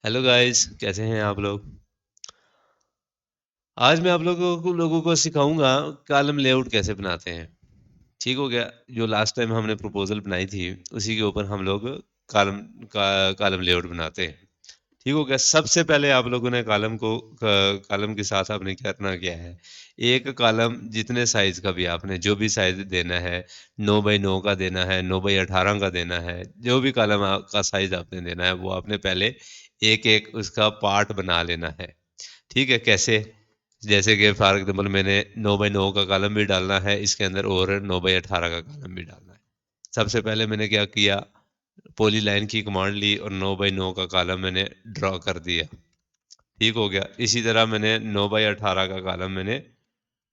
Hello guys, कैसे हैं आप लोग? आज मैं आप लोगों को सिखाऊंगा कॉलम लेआउट कैसे बनाते हैं। ठीक हो गया। जो लास्ट टाइम हमने प्रपोजल बनाई थी उसी के ऊपर हम लोग कॉलम कॉलम लेआउट बनाते हैं। ठीक हो गया। सबसे पहले आप लोगों ने कॉलम के साथ आपने क्या करना क्या है। एक कॉलम जितने साइज का भी आपने जो भी साइज देना है, 9 बाई 9 का देना है, 9 बाई 18 का देना है, जो भी कॉलम का साइज आपने देना है वो आपने पहले एक एक उसका पार्ट बना लेना है। ठीक है, कैसे? जैसे कि फॉर एग्जाम्पल मैंने 9 बाई 9 का कॉलम भी डालना है इसके अंदर, और 9 बाई 18 का कॉलम भी डालना है। सबसे पहले मैंने क्या किया, पॉली लाइन की कमांड ली और 9 बाई 9 का कॉलम मैंने ड्रॉ कर दिया। ठीक हो गया। इसी तरह मैंने 9 बाई 18 का कॉलम मैंने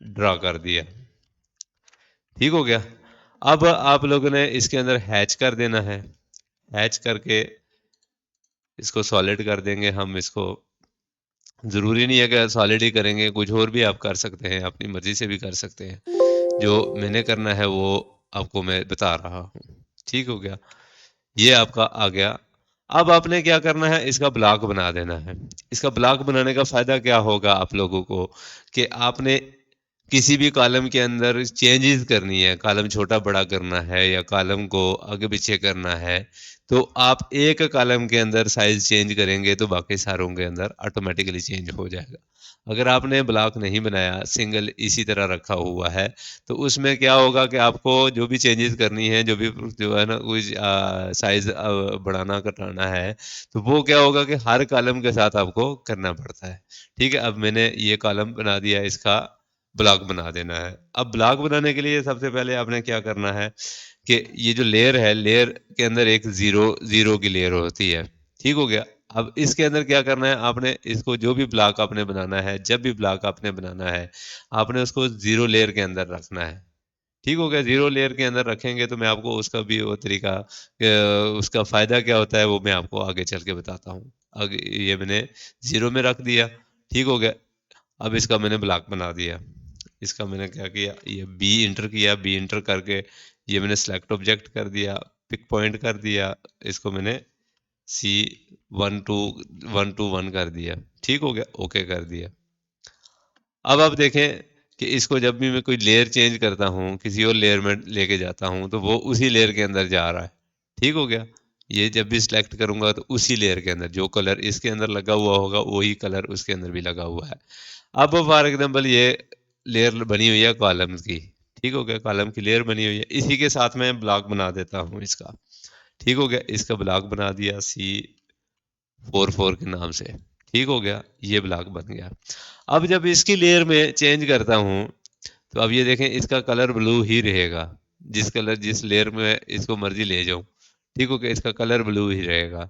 ड्रॉ कर दिया। ठीक हो गया। अब आप लोगों ने इसके अंदर हैच कर देना है। हैच करके इसको सॉलिड कर देंगे हम इसको। ज़रूरी नहीं है कि सॉलिड ही करेंगे, कुछ और भी आप कर सकते हैं, अपनी मर्ज़ी से भी कर सकते हैं। जो मैंने करना है वो आपको मैं बता रहा हूँ। ठीक हो गया। ये आपका आ गया। अब आपने क्या करना है, इसका ब्लॉक बना देना है। इसका ब्लॉक बनाने का फ़ायदा क्या होगा आप लोगों को, कि आपने किसी भी कॉलम के अंदर चेंजेस करनी है, कॉलम छोटा बड़ा करना है या कॉलम को आगे पीछे करना है, तो आप एक कॉलम के अंदर साइज चेंज करेंगे तो बाकी सारों के अंदर ऑटोमेटिकली चेंज हो जाएगा। अगर आपने ब्लॉक नहीं बनाया, सिंगल इसी तरह रखा हुआ है, तो उसमें क्या होगा कि आपको जो भी चेंजेस करनी है, जो है ना कोई साइज बढ़ाना घटाना है, तो वो क्या होगा कि हर कॉलम के साथ आपको करना पड़ता है। ठीक है, अब मैंने ये कॉलम बना दिया, इसका ब्लॉक बना देना है। अब ब्लॉक बनाने के लिए सबसे पहले आपने क्या करना है कि ये जो लेयर है, लेयर के अंदर एक जीरो जीरो की लेयर होती है। ठीक हो गया। अब इसके अंदर क्या करना है, आपने इसको जो भी ब्लॉक आपने बनाना है, जब भी ब्लॉक आपने बनाना है, आपने उसको जीरो लेयर के अंदर रखना है। ठीक हो गया। जीरो लेयर के अंदर रखेंगे तो मैं आपको उसका भी वो तरीका, उसका फायदा क्या होता है वो मैं आपको आगे चल के बताता हूँ। आगे ये मैंने जीरो में रख दिया। ठीक हो गया। अब इसका मैंने ब्लॉक बना दिया। इसका मैंने क्या किया, ये बी इंटर किया, बी इंटर करके ये मैंने सेलेक्ट ऑब्जेक्ट कर दिया, पिक पॉइंट कर दिया, इसको मैंने सी 1 2 कर दिया। ठीक हो गया, ओके कर दिया। अब आप देखें कि इसको जब भी मैं कोई लेयर चेंज करता हूँ, किसी और लेयर में लेके जाता हूँ, तो वो उसी लेयर के अंदर जा रहा है। ठीक हो गया। ये जब भी सिलेक्ट करूंगा तो उसी लेयर के अंदर जो कलर इसके अंदर लगा हुआ होगा वही कलर उसके अंदर भी लगा हुआ है। अब फॉर एग्जाम्पल ये लेयर बनी हुई है कॉलम की। ठीक हो गया, कॉलम की लेयर बनी हुई है, इसी के साथ मैं ब्लॉक बना देता हूँ इसका। ठीक हो गया, इसका ब्लॉक बना दिया C44 के नाम से। ठीक हो गया, ये ब्लॉक बन गया। अब जब इसकी लेयर में चेंज करता हूँ, तो अब ये देखें इसका कलर ब्लू ही रहेगा। जिस लेयर में इसको मर्जी ले जाऊं, ठीक हो गया, इसका कलर ब्लू ही रहेगा।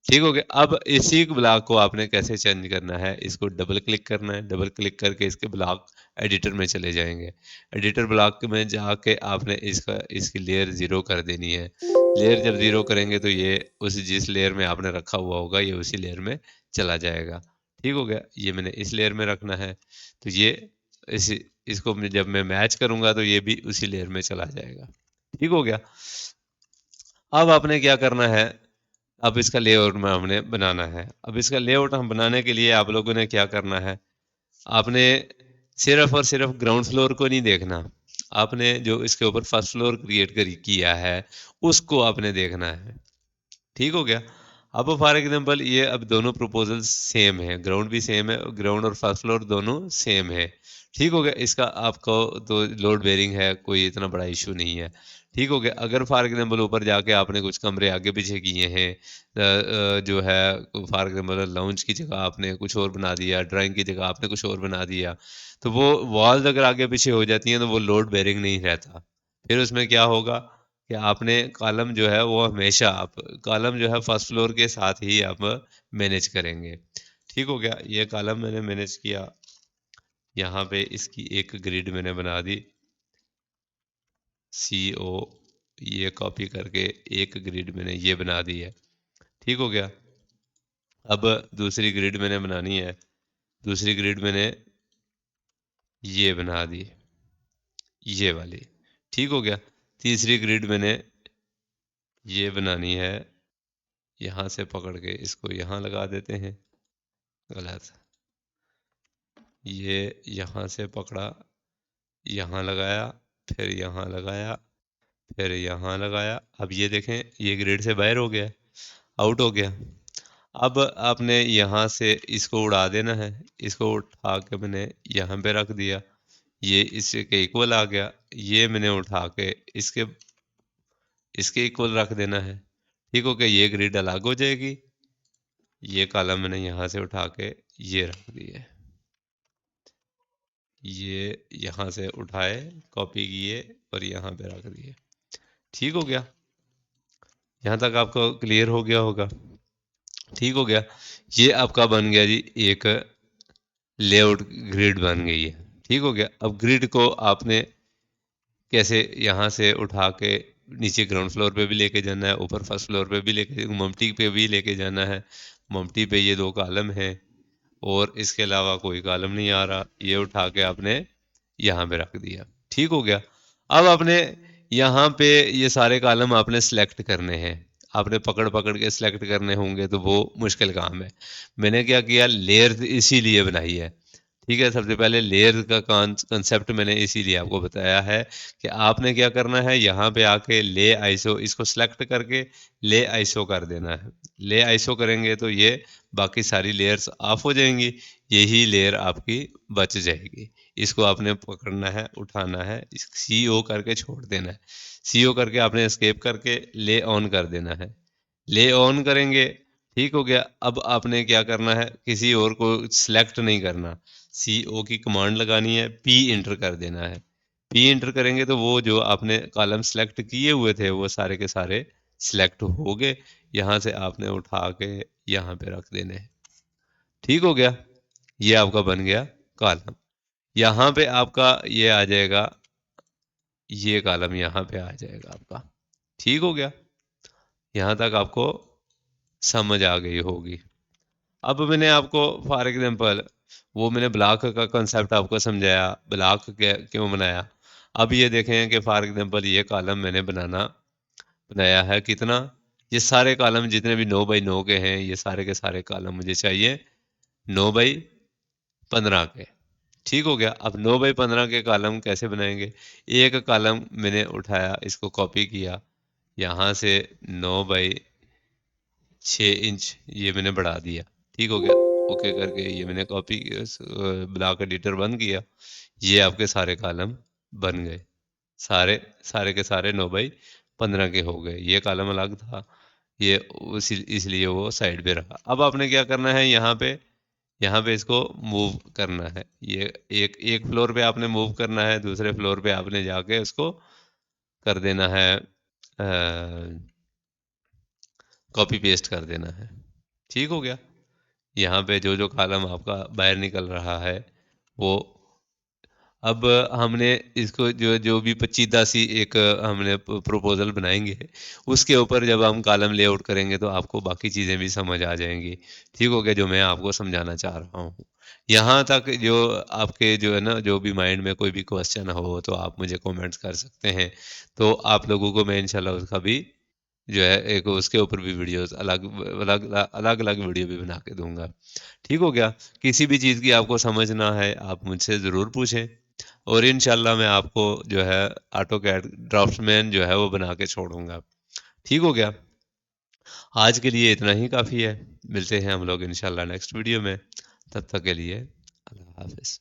ठीक हो गया। अब इसी ब्लॉक को आपने कैसे चेंज करना है, इसको डबल क्लिक करना है, डबल क्लिक करके इसके ब्लॉक एडिटर में चले जाएंगे। एडिटर ब्लॉक में जाके आपने इसकी लेयर जीरो कर देनी है। लेयर जब जीरो करेंगे तो ये उस जिस लेयर में आपने रखा हुआ होगा ये उसी लेयर में चला जाएगा। ठीक हो गया, ये मैंने इस लेयर में रखना है, तो ये इस इसको जब मैं मैच करूंगा तो ये भी उसी लेयर में चला जाएगा। ठीक हो गया। अब आपने क्या करना है, अब इसका लेआउट में हमने बनाना है। अब इसका लेआउट हम बनाने के लिए आप लोगों ने क्या करना है, आपने सिर्फ और सिर्फ ग्राउंड फ्लोर को नहीं देखना, आपने जो इसके ऊपर फर्स्ट फ्लोर क्रिएट किया है उसको आपने देखना है। ठीक हो गया। अब फॉर एग्जांपल ये अब दोनों प्रपोजल्स सेम है, ग्राउंड भी सेम है, ग्राउंड और फर्स्ट फ्लोर दोनों सेम है। ठीक हो गया, इसका आपको तो लोड बेरिंग है, कोई इतना बड़ा इशू नहीं है। ठीक हो गया। अगर फॉर एग्जांपल ऊपर जाके आपने कुछ कमरे आगे पीछे किए हैं, जो है फॉर एग्जांपल लाउंज की जगह आपने कुछ और बना दिया, ड्राइंग की जगह आपने कुछ और बना दिया, तो वो वॉल्स अगर आगे पीछे हो जाती हैं तो वो लोड बेरिंग नहीं रहता। फिर उसमें क्या होगा कि आपने कॉलम जो है वो हमेशा आप कॉलम जो है फर्स्ट फ्लोर के साथ ही आप मैनेज करेंगे। ठीक हो गया, ये कॉलम मैंने मैनेज किया। यहाँ पे इसकी एक ग्रिड मैंने बना दी, CO, ये कॉपी करके एक ग्रिड मैंने ये बना दी है। ठीक हो गया। अब दूसरी ग्रिड मैंने बनानी है, दूसरी ग्रिड मैंने ये बना दी, ये वाली। ठीक हो गया। तीसरी ग्रिड मैंने ये बनानी है, यहाँ से पकड़ के इसको यहाँ लगा देते हैं, गलत। ये यहाँ से पकड़ा, यहाँ लगाया, फिर यहाँ लगाया, फिर यहाँ लगाया। अब ये देखें, ये ग्रिड से बाहर हो गया, आउट हो गया। अब आपने यहाँ से इसको उड़ा देना है, इसको उठा के मैंने यहाँ पे रख दिया, ये इसके इक्वल आ गया। ये मैंने उठा के इसके इसके इक्वल रख देना है। ठीक हो गया, ये ग्रिड अलग हो जाएगी। ये कॉलम मैंने यहाँ से उठा के ये रख दिए, ये यहाँ से उठाए, कॉपी किए और यहाँ पे रख दिए। ठीक हो गया, यहाँ तक आपको क्लियर हो गया होगा। ठीक हो गया, ये आपका बन गया जी एक लेआउट, ग्रिड बन गई है। ठीक हो गया। अब ग्रिड को आपने कैसे यहाँ से उठा के नीचे ग्राउंड फ्लोर पे भी लेके जाना है, ऊपर फर्स्ट फ्लोर पे भी लेके, मम्टी पे भी लेके जाना है। मम्टी पे ये 2 कॉलम है और इसके अलावा कोई कॉलम नहीं आ रहा, ये उठा के आपने यहाँ पे रख दिया। ठीक हो गया। अब आपने यहाँ पे ये सारे कॉलम आपने सेलेक्ट करने हैं, आपने पकड़ पकड़ के सिलेक्ट करने होंगे, तो वो मुश्किल काम है। मैंने क्या किया, लेयर इसीलिए बनाई है। ठीक है, सबसे पहले लेयर का कंसेप्ट मैंने इसीलिए आपको बताया है कि आपने क्या करना है, यहाँ पे आके ले आईसो, इसको सेलेक्ट करके ले आईसो कर देना है। ले आईसो करेंगे तो ये बाकी सारी लेयर्स ऑफ हो जाएंगी, यही लेयर आपकी बच जाएगी। इसको आपने पकड़ना है, उठाना है, सी ओ करके छोड़ देना है। सी ओ करके आपने एस्केप करके ले ऑन कर देना है। ले ऑन करेंगे, ठीक हो गया। अब आपने क्या करना है, किसी और को सिलेक्ट नहीं करना, सी ओ की कमांड लगानी है, पी इंटर कर देना है। पी इंटर करेंगे तो वो जो आपने कॉलम सेलेक्ट किए हुए थे वो सारे के सारे सिलेक्ट हो गए। यहाँ से आपने उठा के यहाँ पे रख देने हैं। ठीक हो गया, ये आपका बन गया कॉलम। यहाँ पे आपका ये आ जाएगा, ये कॉलम यहाँ पे आ जाएगा आपका। ठीक हो गया, यहाँ तक आपको समझ आ गई होगी। अब मैंने आपको फॉर एग्जांपल वो मैंने ब्लॉक का कंसेप्ट आपको समझाया, ब्लॉक क्यों बनाया। अब ये देखें कि फॉर एग्जांपल ये कॉलम मैंने बनाया है कितना, ये सारे कॉलम जितने भी 9 बाई 9 के हैं, ये सारे के सारे कॉलम मुझे चाहिए 9 बाई 15 के। ठीक हो गया। अब 9 बाई 15 के कॉलम कैसे बनाएंगे, एक कॉलम मैंने उठाया, इसको कॉपी किया, यहाँ से 9 बाई 6 इंच ये मैंने बढ़ा दिया। ठीक हो गया, ओके करके ये मैंने कॉपी ब्लॉक एडिटर बंद किया, ये आपके सारे कॉलम बन गए। सारे सारे के सारे 9 बाई 15 के हो गए। ये कॉलम अलग था, ये उसी इसलिए वो साइड पे रहा। अब आपने क्या करना है, यहाँ पे इसको मूव करना है। ये एक एक फ्लोर पे आपने मूव करना है, दूसरे फ्लोर पे आपने जाके उसको कर देना है, कॉपी पेस्ट कर देना है। ठीक हो गया। यहाँ पे जो जो कॉलम आपका बाहर निकल रहा है वो, अब हमने इसको जो जो भी पचीदा सी एक हमने प्रपोजल बनाएंगे, उसके ऊपर जब हम कॉलम लेआउट करेंगे तो आपको बाकी चीज़ें भी समझ आ जाएंगी। ठीक हो गया, जो मैं आपको समझाना चाह रहा हूँ। यहाँ तक जो आपके जो है ना, जो भी माइंड में कोई भी क्वेश्चन हो तो आप मुझे कमेंट्स कर सकते हैं, तो आप लोगों को मैं इंशाल्लाह उसका भी जो है एक उसके ऊपर भी वीडियोस अलग अलग अलग अलग वीडियो भी बना के दूंगा। ठीक हो गया। किसी भी चीज़ की आपको समझ ना है आप मुझसे ज़रूर पूछें, और इंशाल्लाह मैं आपको जो है ऑटो कैड ड्राफ्टमैन जो है वो बना के छोड़ूंगा। ठीक हो गया, आज के लिए इतना ही काफ़ी है। मिलते हैं हम लोग इंशाल्लाह नेक्स्ट वीडियो में, तब तक के लिए अल्लाह हाफिज़।